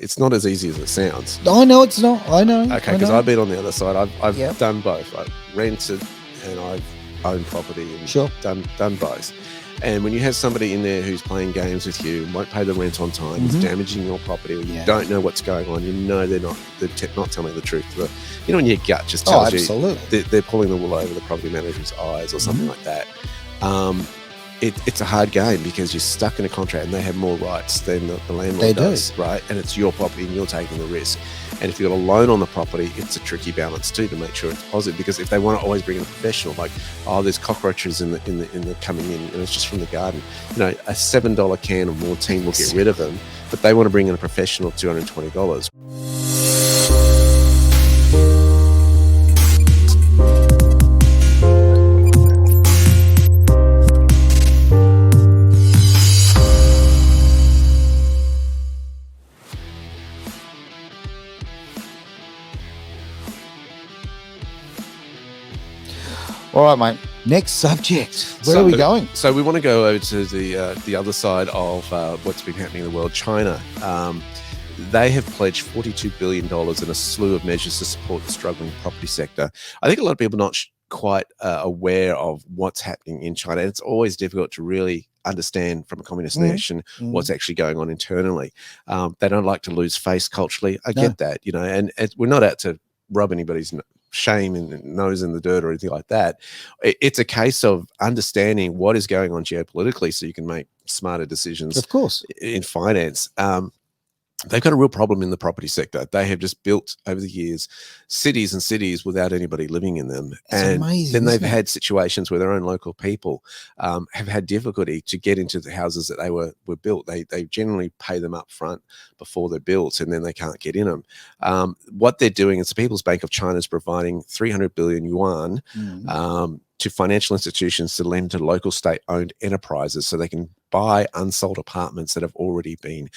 It's not as easy as it sounds. I know it's not. I know. Okay, because I've been on the other side. I've done both. I've rented and I've owned property and done both. And when you have somebody in there who's playing games with you, won't pay the rent on time, is damaging your property, or you don't know what's going on, they're not telling the truth. When your gut just tells you they're pulling the wool over the property manager's eyes or something like that. It's a hard game because you're stuck in a contract and they have more rights than the landlord does, right? And it's your property and you're taking the risk. And if you've got a loan on the property, it's a tricky balance too to make sure it's positive, because if they want to always bring in a professional, like, there's cockroaches in the coming in and it's just from the garden, a $7 can or more team will get rid of them, but they want to bring in a professional $220. All right, mate. Next subject. Where are we going? So we want to go over to the other side of what's been happening in the world. China. They have pledged $42 billion in a slew of measures to support the struggling property sector. I think a lot of people are not quite aware of what's happening in China. It's always difficult to really understand from a communist nation what's actually going on internally. They don't like to lose face culturally. I get that, and we're not out to rub anybody's shame and nose in the dirt or anything like that. It's a case of understanding what is going on geopolitically so you can make smarter decisions, of course, in finance. They've got a real problem in the property sector. They have just built over the years cities and cities without anybody living in them. That's amazing, then they've had situations where their own local people have had difficulty to get into the houses that they were built. They generally pay them up front before they're built, and then they can't get in them. What they're doing is the People's Bank of China is providing 300 billion yuan to financial institutions to lend to local state-owned enterprises so they can buy unsold apartments that have already been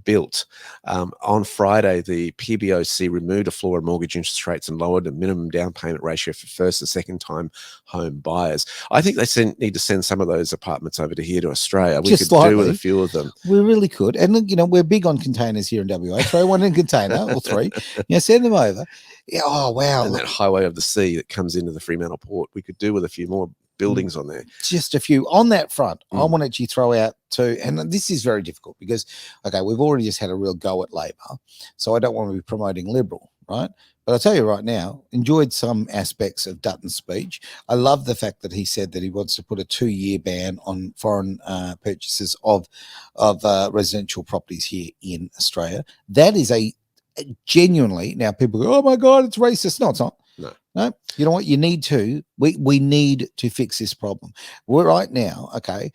built. On Friday, the PBOC removed a floor in mortgage interest rates and lowered the minimum down payment ratio for first and second time home buyers. I think they need to send some of those apartments over to here to Australia. We could do with a few of them. We really could. And look, we're big on containers here in WA. Throw one in a container or three. Send them over. Yeah, oh, wow. And that highway of the sea that comes into the Fremantle port, we could do with a few more buildings on there. Just a few on that front. I want to actually throw out too, and this is very difficult because, okay, we've already just had a real go at Labor, so I don't want to be promoting Liberal, right? But I'll tell you right now, enjoyed some aspects of Dutton's speech. I love the fact that he said that he wants to put a 2-year ban on foreign purchases of residential properties here in Australia. That is a genuinely, now people go, oh my God, it's racist. No, it's not. No, you know what? You need to. We need to fix this problem. We're right now, okay.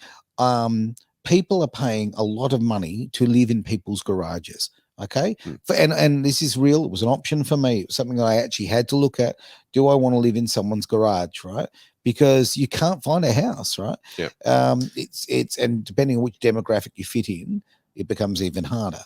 People are paying a lot of money to live in people's garages. Okay. And this is real. It was an option for me. It was something that I actually had to look at. Do I want to live in someone's garage? Right. Because you can't find a house, right? Yeah. It's and depending on which demographic you fit in, it becomes even harder.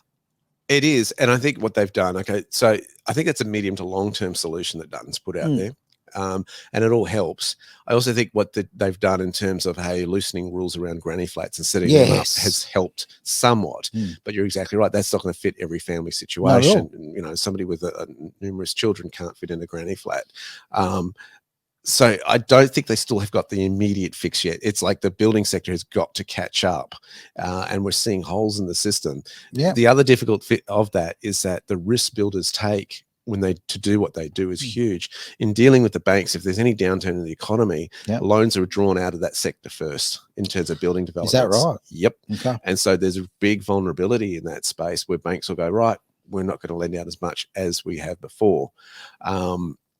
It is. And I think what they've done, okay, so I think it's a medium to long-term solution that Dutton's put out there. And it all helps. I also think what they've done in terms of, hey, loosening rules around granny flats and setting them up has helped somewhat. But you're exactly right. That's not going to fit every family situation. Somebody with numerous children can't fit in a granny flat. So I don't think they still have got the immediate fix yet. It's like the building sector has got to catch up, and we're seeing holes in the system. Yeah. The other difficult fit of that is that the risk builders take to do what they do is huge. In dealing with the banks, if there's any downturn in the economy, loans are drawn out of that sector first in terms of building development. Is that right? Yep. Okay. And so there's a big vulnerability in that space where banks will go, right, we're not going to lend out as much as we have before.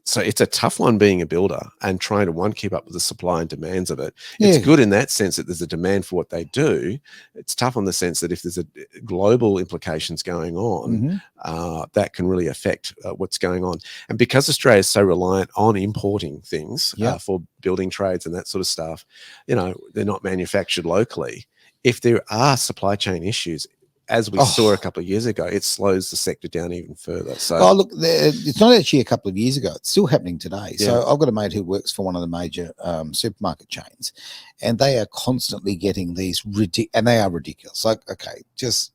So it's a tough one being a builder and trying to keep up with the supply and demands of it. It's good in that sense that there's a demand for what they do. It's tough on the sense that if there's a global implications going on, that can really affect what's going on. And because Australia is so reliant on importing things for building trades and that sort of stuff, they're not manufactured locally. If there are supply chain issues, as we saw a couple of years ago, it slows the sector down even further. So, look, it's not actually a couple of years ago. It's still happening today. So I've got a mate who works for one of the major supermarket chains, and they are constantly getting these and they are ridiculous. Like, okay, just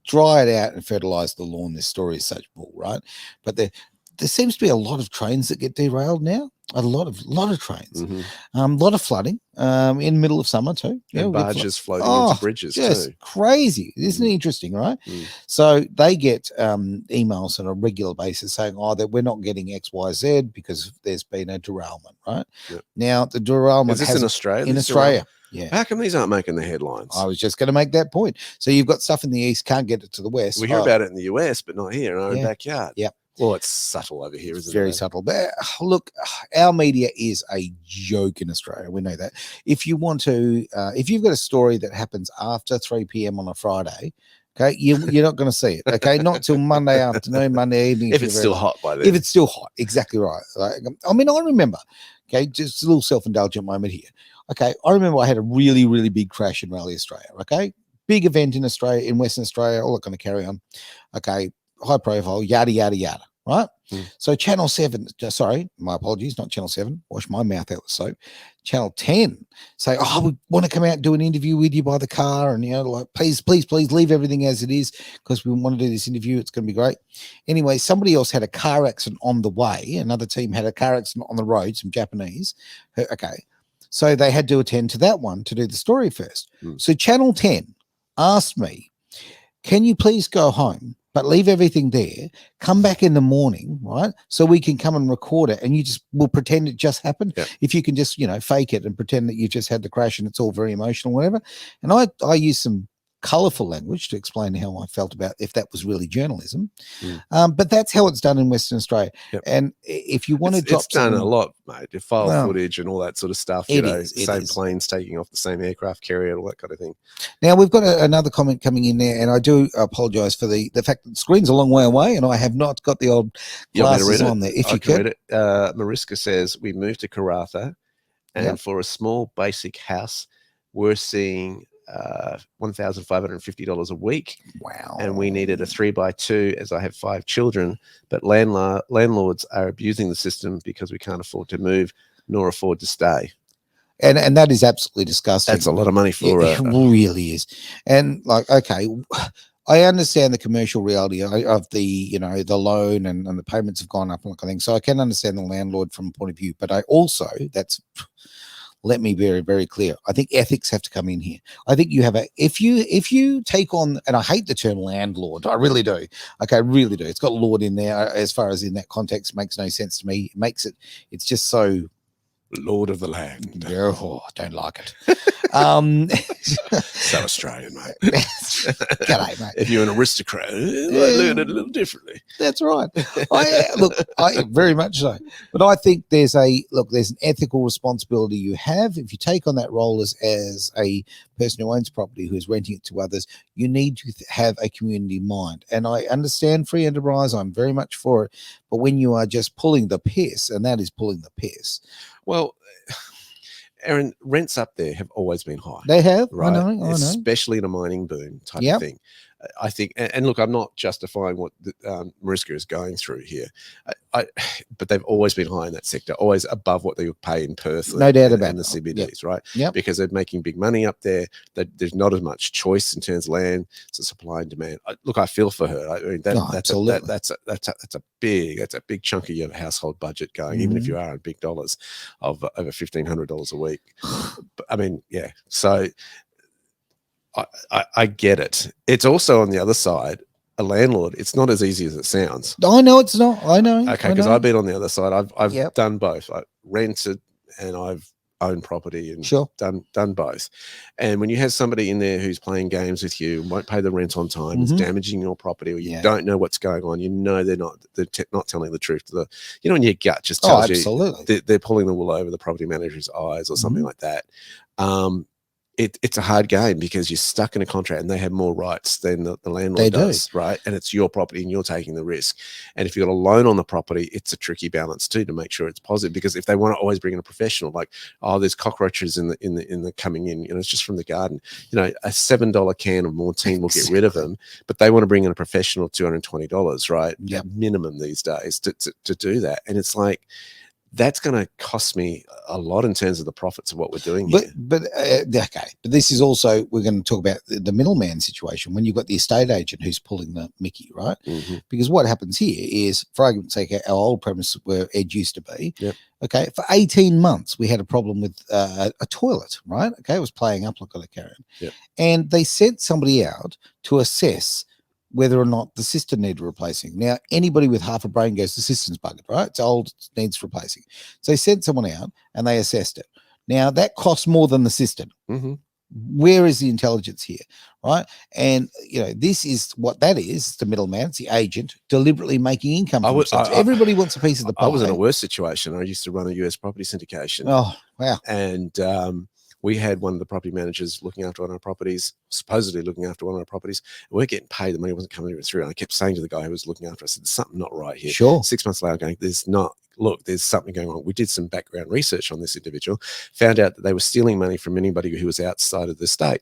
dry it out and fertilize the lawn. This story is such bull, right? But there seems to be a lot of trains that get derailed now. A lot of trains. A lot of flooding in the middle of summer too. And barges floating into bridges just too. Crazy. Isn't it interesting, right? So they get emails on a regular basis saying, that we're not getting XYZ because there's been a derailment, right? Now, the derailment is this in Australia? In Australia. Yeah. How come these aren't making the headlines? I was just going to make that point. So you've got stuff in the east, can't get it to the west. We hear about it in the US, but not here in our own backyard. Yeah. Well, it's subtle over here, isn't it? Very subtle. But look, our media is a joke in Australia. We know that. If you want to, if you've got a story that happens after 3 p.m. on a Friday, okay, you're not going to see it. Okay, not till Monday afternoon, Monday evening. If it's still hot by then. If it's still hot, exactly right. Like, I mean, I remember. Okay, just a little self-indulgent moment here. Okay, I remember I had a really, really big crash in Rally Australia. Okay, big event in Australia, in Western Australia, all that kind of carry on. Okay, high profile, yada, yada, yada, right? So Channel 7, sorry, my apologies, not Channel 7, wash my mouth out with soap. Channel 10 say, we want to come out and do an interview with you by the car, and, like, please leave everything as it is because we want to do this interview. It's going to be great. Anyway, somebody else had a car accident on the way. Another team had a car accident on the road, some Japanese. Okay. So they had to attend to that one to do the story first. So Channel 10 asked me, can you please go home, but leave everything there, come back in the morning, right? So we can come and record it, and we'll pretend it just happened. If you can just, fake it and pretend that you just had the crash and it's all very emotional, whatever. And I use some colorful language to explain how I felt about if that was really journalism. But that's how it's done in Western Australia. And if you want to drop, it's done a lot, mate. Your file footage and all that sort of stuff. Same planes taking off the same aircraft carrier, all that kind of thing. Now we've got another comment coming in there, and I do apologise for the fact that the screen's a long way away, and I have not got the old glasses on there. If you could read it, Mariska says we moved to Karratha, and for a small basic house, we're seeing $1,550 a week. Wow. And we needed a 3x2 as I have 5 children, but landlords are abusing the system because we can't afford to move nor afford to stay. And that is absolutely disgusting. That's a lot of money for it really is. And like, okay, I understand the commercial reality of the, the loan and the payments have gone up and that kind of thing. So I can understand the landlord from a point of view, but I also, let me be very, very clear. I think ethics have to come in here. I think you have if you take on, and I hate the term landlord, I really do. Okay, I really do. It's got lord in there as far as in that context, makes no sense to me. It's just so lord of the land. Oh, I don't like it. So Australian, mate. G'day, mate. If you're an aristocrat, I learn it a little differently. That's right. I very much so. But I think there's an ethical responsibility you have. If you take on that role as a person who owns property, who is renting it to others, you need to have a community mind. And I understand free enterprise. I'm very much for it. But when you are just pulling the piss, and that is pulling the piss. Well, Aaron, rents up there have always been high. They have, right? I know. Especially in a mining boom type of thing. I think, and look, I'm not justifying what Mariska is going through here, but they've always been high in that sector, always above what they would pay in Perth, no doubt about and the CBDs, right? Yeah, because they're making big money up there. There's not as much choice in terms of land, so supply and demand. Look, I feel for her. I mean, that's a big chunk of your household budget going, even if you are on big dollars of over $1,500 a week. But, I mean, yeah, so. I get it. It's also on the other side, a landlord. It's not as easy as it sounds. I know it's not. I know. Okay, because I've been on the other side. I've done both. I rented and I've owned property and done both. And when you have somebody in there who's playing games with you, won't pay the rent on time, is damaging your property, or you don't know what's going on, they're not telling the truth. When your gut just tells you they're pulling the wool over the property manager's eyes or something like that. It's a hard game because you're stuck in a contract and they have more rights than the landlord does, right? And it's your property and you're taking the risk. And if you've got a loan on the property, it's a tricky balance too to make sure it's positive, because if they want to always bring in a professional, like, there's cockroaches in the coming in, it's just from the garden, a $7 can of Mortein will get rid of them, but they want to bring in a professional $220, right? Yep. Minimum these days to do that. And it's like, that's going to cost me a lot in terms of the profits of what we're doing here. But this is also, we're going to talk about the middleman situation when you've got the estate agent who's pulling the Mickey, right? Because what happens here is, for argument's sake, our old premise where Ed used to be, okay, for 18 months we had a problem with a toilet, right? Okay, it was playing up like a carrion, and they sent somebody out to assess whether or not the cistern needed replacing. Now, anybody with half a brain goes, the cistern's buggered, right? It's old, it needs replacing. So they sent someone out and they assessed it. Now, that costs more than the cistern. Where is the intelligence here, right? And, this is what that is, the middleman, it's the agent deliberately making income. Everybody wants a piece of the pie. I was in a worse situation. I used to run a US property syndication. Oh, wow. And we had one of the property managers looking after one of our properties, supposedly looking after one of our properties. We weren't getting paid. The money wasn't coming through. And I kept saying to the guy who was looking after us, there's something not right here. Sure. 6 months later, going, there's something going on. We did some background research on this individual, found out that they were stealing money from anybody who was outside of the state.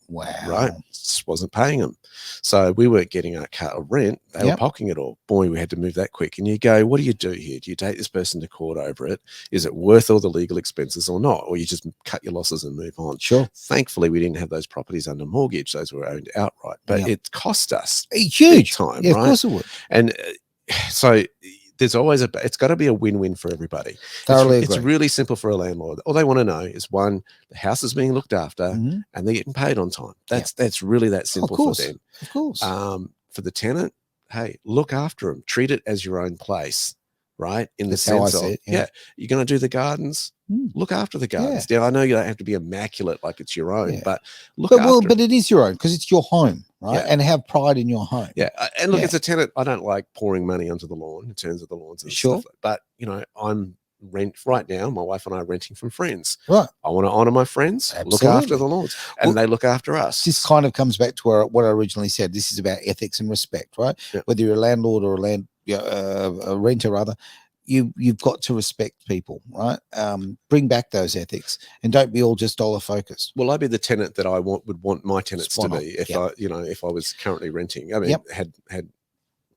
Wow. Right? Just wasn't paying them. So we weren't getting our cut of rent. They were pocketing it all. Boy, we had to move that quick. And you go, what do you do here? Do you take this person to court over it? Is it worth all the legal expenses or not? Or you just cut your losses and move on? Sure. Thankfully, we didn't have those properties under mortgage. Those were owned outright. But it cost us huge time, right? Of course it would. And so there's always it's got to be a win-win for everybody. It's really simple for a landlord. All they want to know is, one, the house is being looked after and they're getting paid on time. That's really that simple for them. Of course. For the tenant, hey, look after them. Treat it as your own place, right? In the sense of, you're going to do the gardens. Look after the gardens. Now, I know you don't have to be immaculate like it's your own, but look after them. But it is your own because it's your home, right? And have pride in your home. And look, as a tenant, I don't like pouring money onto the lawn in terms of the lawns and stuff. But, I'm right now, my wife and I are renting from friends. Right. I want to honor my friends, look after the lawns, and they look after us. This kind of comes back to what I originally said. This is about ethics and respect, right? Whether you're a landlord or a renter, rather, you've got to respect people, right? Bring back those ethics and don't be all just dollar focused. Well, I'd be the tenant that I would want my tenants to be if if I was currently renting. I mean, had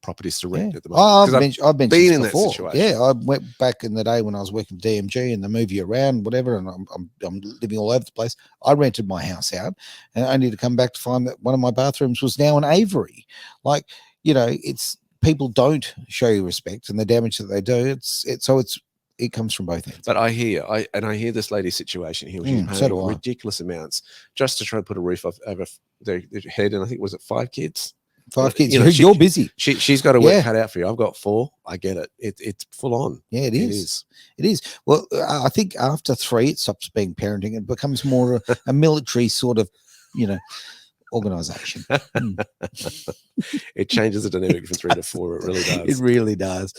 properties to rent at the moment. I've been in that situation. Yeah, I went back in the day when I was working for DMG and the movie around, whatever, and I'm living all over the place. I rented my house out, and only to come back to find that one of my bathrooms was now an aviary. Like, it's people don't show you respect, and the damage that they do, it comes from both ends. But I hear this lady's situation here, which is paying ridiculous amounts just to try to put a roof over their head, and I think, was it 5 kids? 5 kids. You're busy. She's got a work cut out for you. I've got 4. I get it. It's full on. Yeah, it is. It is. Well, I think after 3, it stops being parenting. It becomes more a military sort of, organization. It changes the dynamic from 3 to 4. It really does. It really does.